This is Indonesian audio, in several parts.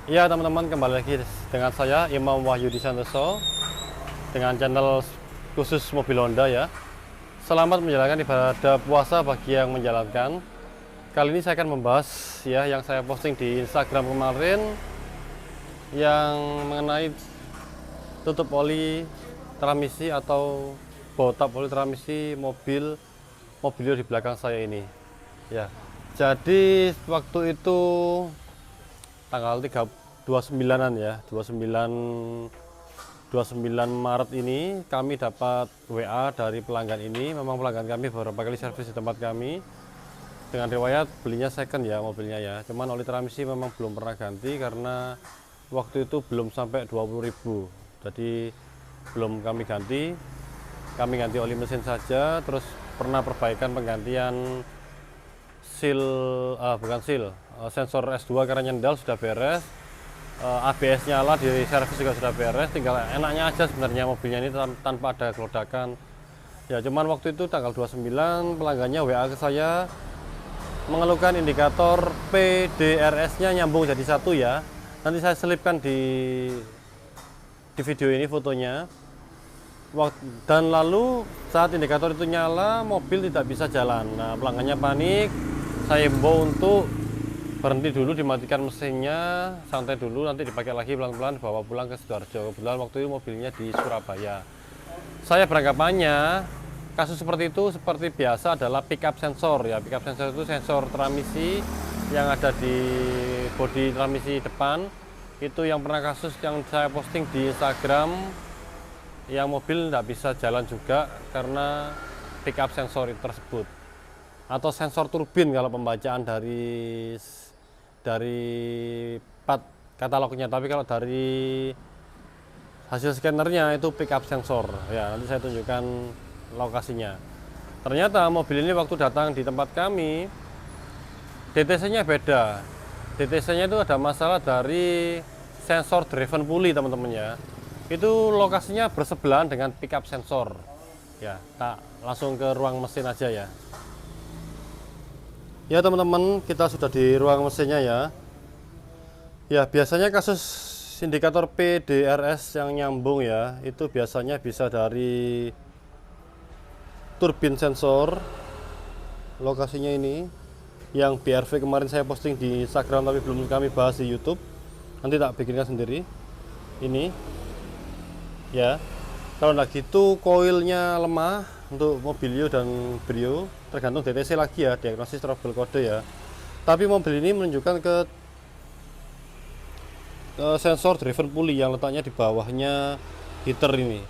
Ya teman-teman, kembali lagi dengan saya Imam Wahyudi Santoso dengan channel khusus mobil Honda ya. Selamat menjalankan ibadah puasa bagi yang menjalankan. Kali ini saya akan membahas ya yang saya posting di Instagram kemarin yang mengenai tutup oli transmisi atau botak oli transmisi mobil Mobilio di belakang saya ini. Ya. Jadi waktu itu tanggal 29-an ya, 29 Maret ini kami dapat WA dari pelanggan ini. Memang pelanggan kami beberapa kali servis di tempat kami dengan riwayat belinya second ya mobilnya ya. Cuman oli transmisi memang belum pernah ganti karena waktu itu belum sampai 20.000. Jadi belum kami ganti. Kami ganti oli mesin saja, terus pernah perbaikan penggantian sensor S2 karena nyendal sudah beres. ABS nyala, di servis juga sudah beres, tinggal enaknya aja sebenarnya mobilnya ini tanpa ada kelodakan ya. Cuman waktu itu tanggal 29 pelanggannya WA ke saya mengeluhkan indikator PDRS nya nyambung jadi satu ya. Nanti saya selipkan di video ini fotonya. Dan lalu saat indikator itu nyala mobil tidak bisa jalan. Nah, pelanggannya panik, saya himbau untuk berhenti dulu, dimatikan mesinnya, santai dulu, nanti dipakai lagi pelan-pelan, bawa pulang ke Sidoarjo. Kebetulan waktu itu mobilnya di Surabaya. Saya beranggapannya kasus seperti itu seperti biasa adalah pick up sensor ya. Pick up sensor itu sensor transmisi yang ada di bodi transmisi depan. Itu yang pernah kasus yang saya posting di Instagram, yang mobil tidak bisa jalan juga karena pick up sensor tersebut, atau sensor turbin kalau pembacaan dari part katalognya. Tapi kalau dari hasil scannernya itu pick up sensor ya. Nanti saya tunjukkan lokasinya. Ternyata mobil ini waktu datang di tempat kami DTC nya beda. DTC nya itu ada masalah dari sensor driven pulley teman-teman ya. Itu lokasinya bersebelahan dengan pick up sensor ya. Tak langsung ke ruang mesin aja ya. Ya teman-teman, kita sudah di ruang mesinnya ya. Ya, biasanya kasus indikator PDRS yang nyambung ya, itu biasanya bisa dari turbin sensor. Lokasinya ini yang BRV kemarin saya posting di Instagram tapi belum kami bahas di YouTube. Nanti tak bikinkan sendiri. Ini ya. Kalau nggak gitu koilnya lemah untuk Mobilio dan Brio, tergantung DTC lagi ya, diagnosis trouble kode ya. Tapi mobil ini menunjukkan ke sensor driven pulley yang letaknya di bawahnya heater ini.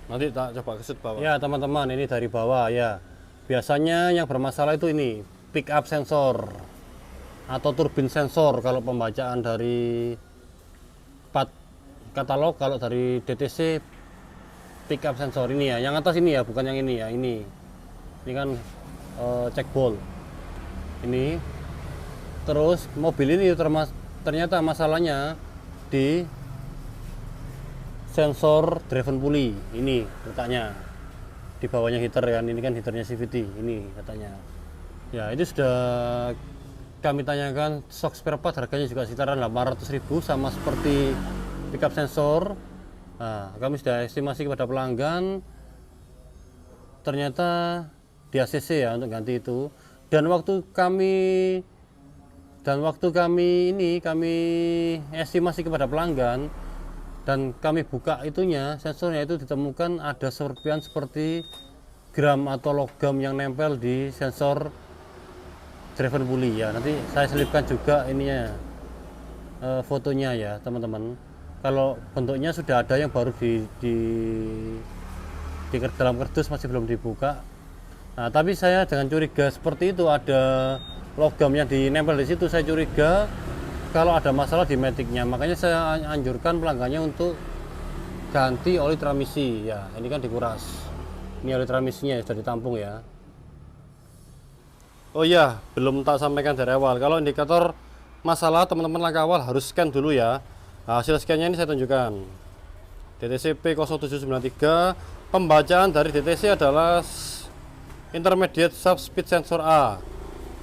Nanti tak coba keset bawah. Ya teman-teman, ini dari bawah ya. Biasanya yang bermasalah itu ini pick up sensor atau turbin sensor kalau pembacaan dari part katalog. Kalau dari DTC pick up sensor ini ya, yang atas ini ya, bukan yang ini ya. Ini kan check ball ini. Terus mobil ini ternyata masalahnya di sensor driven pulley ini letaknya di bawahnya heater kan. Ini kan heaternya CVT ini katanya ya. Itu sudah kami tanyakan stok spare part, harganya juga sekitaran 800.000 sama seperti pickup sensor. Nah, kami sudah estimasi kepada pelanggan, ternyata di ACC ya untuk ganti itu. Dan waktu kami estimasi kepada pelanggan dan kami buka itunya, sensornya itu ditemukan ada serpian seperti gram atau logam yang nempel di sensor driven pulley ya. Nanti saya selipkan juga ininya fotonya ya teman-teman. Kalau bentuknya sudah ada yang baru di dalam kardus, masih belum dibuka. Nah, tapi saya dengan curiga seperti itu, ada logam yang dinempel di situ, saya curiga kalau ada masalah di maticnya. Makanya saya anjurkan pelanggannya untuk ganti oli transmisi ya. Ini kan dikuras, ini oli transmisinya sudah ditampung ya. Oh iya, belum tak sampaikan dari awal, kalau indikator masalah teman-teman langkah awal harus scan dulu ya. Nah, hasil scannya ini saya tunjukkan. DTC P0793, pembacaan dari DTC adalah intermediate subspeed sensor A.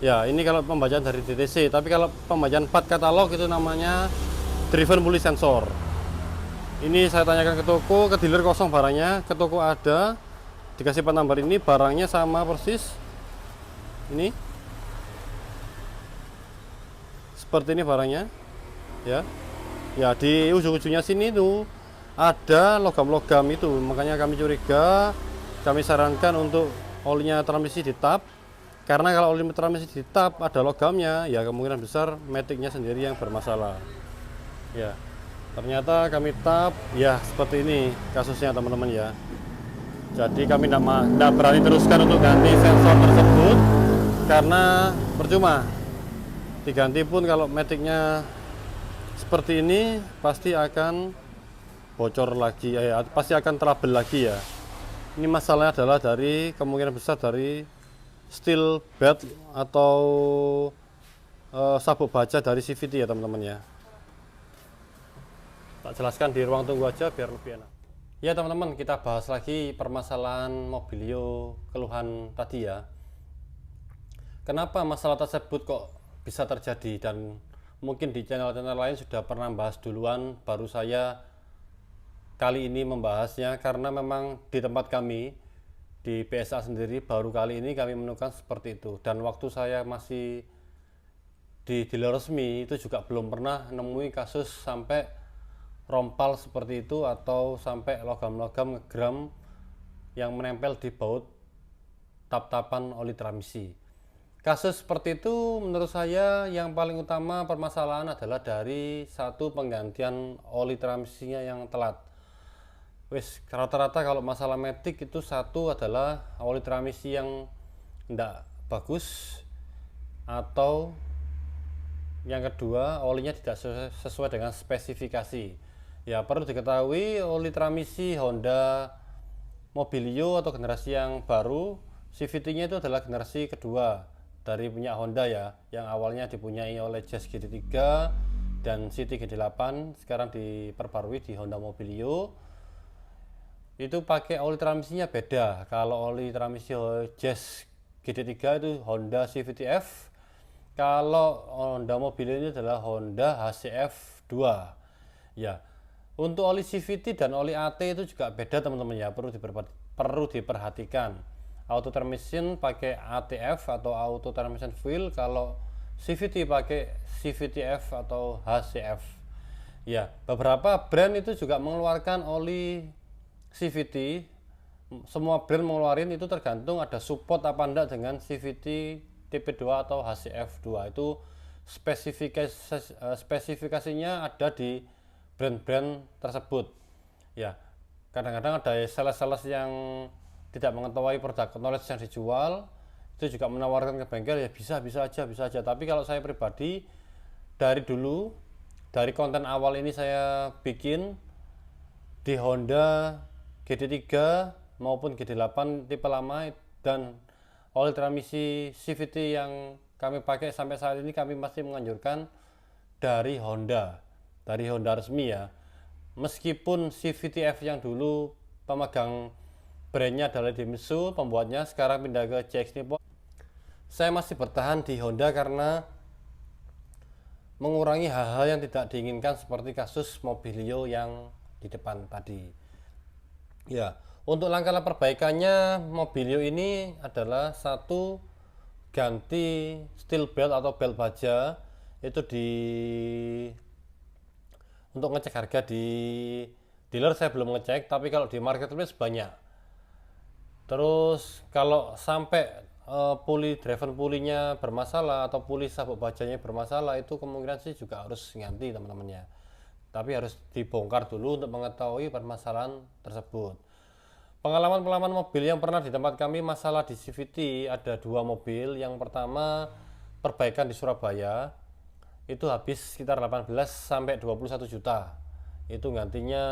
Ya, ini kalau pembacaan dari DTC, tapi kalau pembacaan part katalog itu namanya driven pulley sensor. Ini saya tanyakan ke toko, ke dealer kosong barangnya, ke toko ada, dikasih part number ini, barangnya sama persis. Ini seperti ini barangnya, ya. Ya, di ujung-ujungnya sini tuh ada logam-logam itu, makanya kami curiga, kami sarankan untuk olinya transmisi di tap. Karena kalau oli transmisi di tap ada logamnya, ya kemungkinan besar maticnya sendiri yang bermasalah. Ya, ternyata kami tap, ya seperti ini kasusnya teman-teman ya. Jadi kami tidak berani teruskan untuk ganti sensor tersebut karena percuma. Diganti pun kalau maticnya seperti ini pasti akan bocor lagi, pasti akan trouble lagi ya. Ini masalahnya adalah dari kemungkinan besar dari steel bed atau sabuk baja dari CVT ya teman-teman ya. Tak jelaskan di ruang tunggu aja biar lebih enak. Ya teman-teman, kita bahas lagi permasalahan Mobilio keluhan tadi ya. Kenapa masalah tersebut kok bisa terjadi, dan mungkin di channel-channel lain sudah pernah bahas duluan, baru saya kali ini membahasnya karena memang di tempat kami di PSA sendiri baru kali ini kami menemukan seperti itu, dan waktu saya masih di dealer resmi itu juga belum pernah nemui kasus sampai rompal seperti itu atau sampai logam-logam ngegram yang menempel di baut tap-tapan oli transmisi. Kasus seperti itu menurut saya yang paling utama permasalahan adalah dari satu penggantian oli transmisinya yang telat. Wis rata-rata kalau masalah matic itu satu adalah oli transmisi yang tidak bagus, atau yang kedua olinya tidak sesuai dengan spesifikasi. Ya, perlu diketahui oli transmisi Honda Mobilio atau generasi yang baru, CVT-nya itu adalah generasi kedua dari punya Honda ya, yang awalnya dipunyai oleh Jazz GT3 dan City GT8, sekarang diperbarui di Honda Mobilio. Itu pakai oli transmisinya beda. Kalau oli transmisi Jazz GT3 itu Honda CVT-F, kalau Honda Mobilio ini adalah Honda HCF2 ya. Untuk oli CVT dan oli AT itu juga beda teman-teman ya, perlu diperhatikan. Auto transmission pakai ATF atau auto transmission fuel, kalau CVT pakai CVT-F atau HCF ya. Beberapa brand itu juga mengeluarkan oli CVT, semua brand mengeluarin, itu tergantung ada support apa enggak dengan CVT tipe 2 atau HCF2. Itu spesifikasinya ada di brand-brand tersebut ya. Kadang-kadang ada sales-sales yang tidak mengetahui produk knowledge yang dijual, itu juga menawarkan ke bengkel ya bisa aja. Tapi kalau saya pribadi dari dulu, dari konten awal ini saya bikin di Honda GT3 maupun GT8 tipe lama dan oli transmisi CVT yang kami pakai sampai saat ini, kami masih menganjurkan dari Honda resmi ya. Meskipun CVT-F yang dulu pemegang brandnya adalah Demisu, pembuatnya sekarang pindah ke CX Nippon, saya masih bertahan di Honda karena mengurangi hal-hal yang tidak diinginkan seperti kasus Mobilio yang di depan tadi ya. Untuk langkah perbaikannya Mobilio ini adalah satu, ganti steel belt atau belt baja itu untuk ngecek harga di dealer saya belum ngecek, tapi kalau di marketplace banyak. Terus kalau sampai puli driven pulinya bermasalah atau puli sabuk bajanya bermasalah, itu kemungkinan sih juga harus ganti teman-temannya. Tapi harus dibongkar dulu untuk mengetahui permasalahan tersebut. Pengalaman mobil yang pernah di tempat kami masalah di CVT ada 2 mobil. Yang pertama perbaikan di Surabaya itu habis sekitar 18 sampai 21 juta. Itu gantinya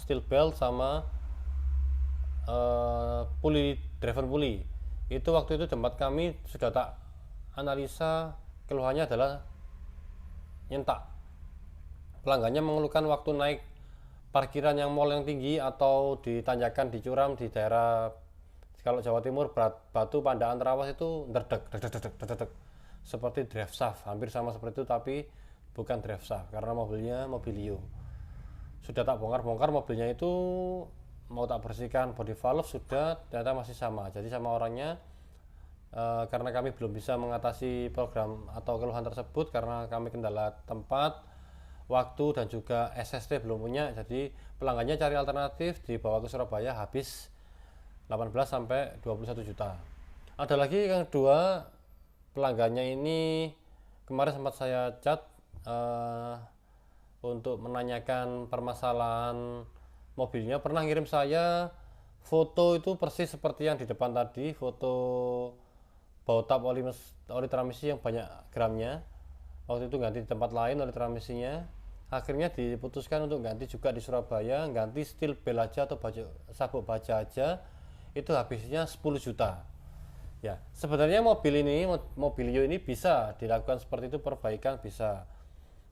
steel belt sama puli driven pulley. Itu waktu itu tempat kami sudah tak analisa, keluhannya adalah nyentak. Pelanggannya mengeluhkan waktu naik parkiran yang mall yang tinggi atau ditanjakan di curam di daerah, kalau Jawa Timur Batu Pandaan Trawas itu nderdek. seperti drive shaft, hampir sama seperti itu tapi bukan drive shaft karena mobilnya Mobilio. Sudah tak bongkar-bongkar mobilnya itu, mau tak bersihkan body valve sudah, ternyata masih sama. Jadi sama orangnya, karena kami belum bisa mengatasi program atau keluhan tersebut karena kami kendala tempat, waktu, dan juga SST belum punya. Jadi pelanggannya cari alternatif, dibawa ke Surabaya, habis 18 sampai 21 juta. Ada lagi yang kedua, pelanggannya ini kemarin sempat saya chat untuk menanyakan permasalahan mobilnya. Pernah ngirim saya foto itu persis seperti yang di depan tadi, foto bau tap oli transmisi yang banyak gramnya. Waktu itu ganti di tempat lain oli transmisinya. Akhirnya diputuskan untuk ganti juga di Surabaya, ganti steel bel aja atau sabuk baja aja, itu habisnya 10 juta. Ya, sebenarnya Mobilio ini bisa dilakukan seperti itu, perbaikan bisa.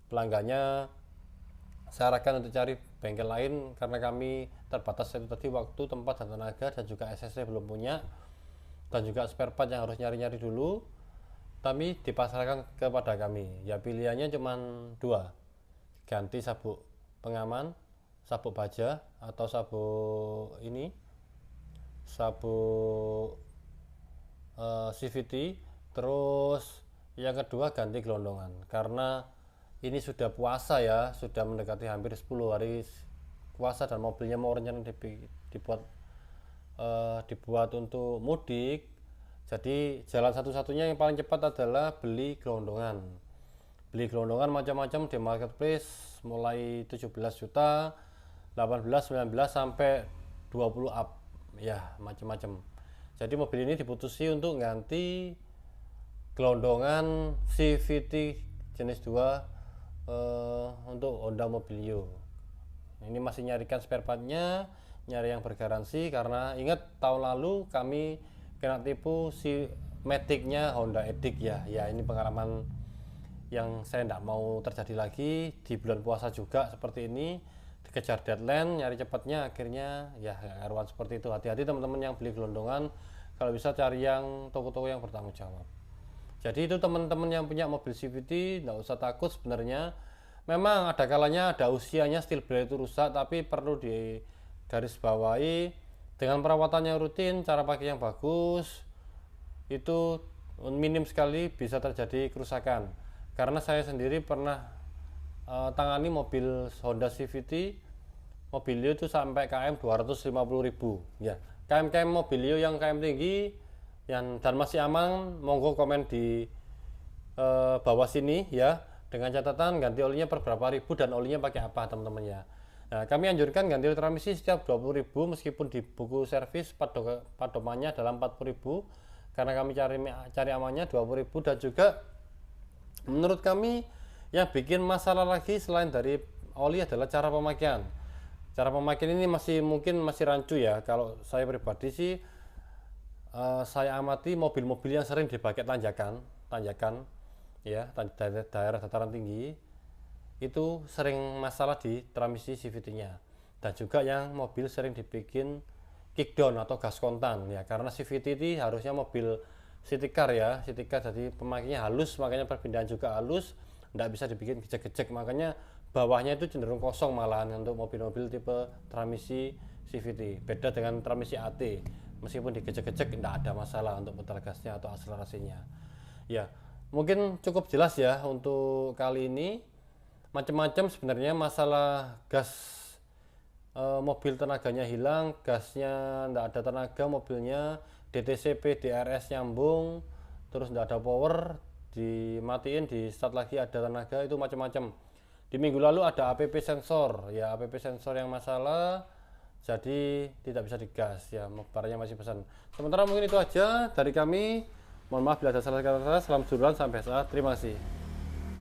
Pelanggannya saya sarankan untuk cari bengkel lain karena kami terbatas itu tadi waktu, tempat, dan tenaga, dan juga SSC belum punya, dan juga spare part yang harus nyari-nyari dulu. Kami dipasarkan kepada kami. Ya pilihannya cuma dua, ganti sabuk pengaman, sabuk baja, atau sabuk CVT. Terus yang kedua ganti gelondongan, karena ini sudah puasa ya, sudah mendekati hampir 10 hari puasa dan mobilnya mau rencana dibuat untuk mudik. Jadi jalan satu-satunya yang paling cepat adalah beli gelondongan. Beli gelondongan macam-macam di marketplace, mulai 17 juta, 18, 19 sampai 20 up. Ya, macam-macam. Jadi mobil ini diputusi untuk ganti gelondongan CVT jenis 2 untuk Honda Mobilio. Ini masih nyarikan spare partnya, nyari yang bergaransi, karena ingat tahun lalu kami kena tipu si Matic-nya Honda Edict ya. Ya ini pengalaman yang saya tidak mau terjadi lagi di bulan puasa juga seperti ini, dikejar deadline, nyari cepatnya, akhirnya ya karuan seperti itu. Hati-hati teman-teman yang beli gelondongan, kalau bisa cari yang toko-toko yang bertanggung jawab. Jadi itu teman-teman yang punya mobil CVT, tidak usah takut sebenarnya. Memang ada kalanya ada usianya steel bel itu rusak, tapi perlu digarisbawahi dengan perawatannya rutin, cara pakai yang bagus, itu minim sekali bisa terjadi kerusakan. Karena saya sendiri pernah tangani mobil Honda CVT Mobilio itu sampai KM 250.000 ya. KM Mobilio yang KM tinggi dan masih aman, monggo komen di bawah sini ya, dengan catatan ganti olinya per berapa ribu dan olinya pakai apa teman-teman ya. Nah, kami anjurkan ganti oli transmisi setiap 20.000 meskipun di buku servis padomannya adalah 40.000, karena kami cari amannya 20.000. Dan juga menurut kami yang bikin masalah lagi selain dari oli adalah cara pemakaian. Cara pemakaian ini mungkin masih rancu ya. Kalau saya pribadi sih, saya amati mobil-mobil yang sering dipakai tanjakan ya, daerah dataran tinggi, itu sering masalah di transmisi CVT-nya. Dan juga yang mobil sering dibikin kickdown atau gas kontan ya, karena CVT ini harusnya mobil city car ya, city car, jadi pemakaiannya halus, makanya perpindahan juga halus, tidak bisa dibikin gejek-gejek, makanya bawahnya itu cenderung kosong malahan untuk mobil-mobil tipe transmisi CVT. Beda dengan transmisi AT, meskipun digejek-gejek tidak ada masalah untuk putar gasnya atau akselerasinya ya. Mungkin cukup jelas ya untuk kali ini. Macam-macam sebenarnya masalah gas, mobil tenaganya hilang, gasnya tidak ada tenaga mobilnya, DTCP DRS nyambung, terus tidak ada power, dimatiin di start lagi ada tenaga, itu macam-macam. Di minggu lalu ada APP sensor ya, APP sensor yang masalah, jadi tidak bisa digas ya, barangnya masih pesan. Sementara mungkin itu aja dari kami. Mohon maaf bila ada salah kata. Salam jurulan, sampai saat. Terima kasih.